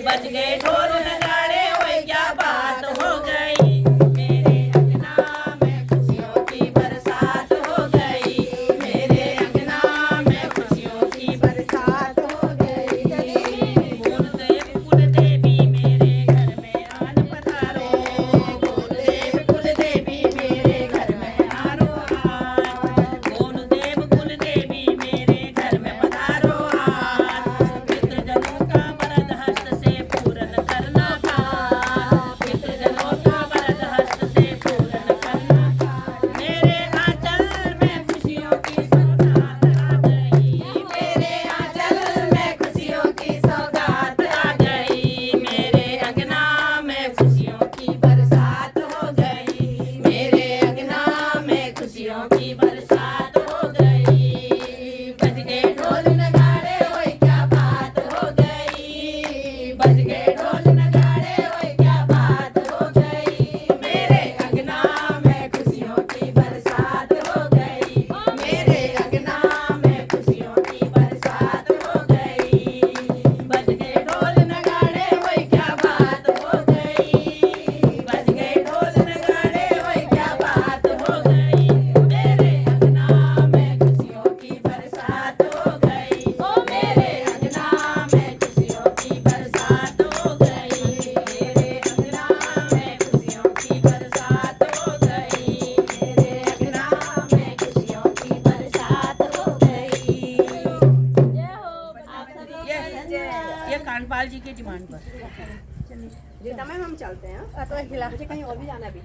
बज गए ढोल नगाड़े, ओए क्या बात हो गई, मेरे अंगना में खुशियों की बरसात हो गई, मेरे अंगना में खुशियों की बरसात हो गई। कुल देवी मेरे घर में आन पधारो, कुल देवी मेरे घर में आरो आज, कुल देवी मेरे घर में पधारो आज, पितृजनों का वरद हस्त से पूर्ण करना था, पितृजनों का वरद हस्त से पूर्ण करना था, मेरे आंचल में खुशियों की सौगात आ गई, मेरे आंचल में खुशियों की सौगात आ गई, मेरे अंगना में खुशियों की बरसात हो गई, मेरे अंगना में खुशियों की बरसात हो गई। बज गए ढोल नगाड़े, ओए क्या बात हो गई, बज गए ढोल नगाड़े, ओए क्या बात हो गई, मेरे अंगना में खुशियों की बरसात हो गई, मेरे अंगना में खुशियों की बरसात हो गई। बज गए ढोल नगाड़े, ओए क्या बात हो गई, बज गए ढोल नगाड़े, ओए क्या बात हो गई, मेरे अंगना में खुशियों की बरसात हो गई, ओ मेरे अंगना में खुशियों की बरसात हो गई, मेरे अंगना में खुशियों की बरसात हो गई, मेरे अंगना में खुशियों की बरसात हो गई। ये कानपाल जी की डिमांड पर हम चलते हैं तो मुझे कहीं और भी जाना है अभी।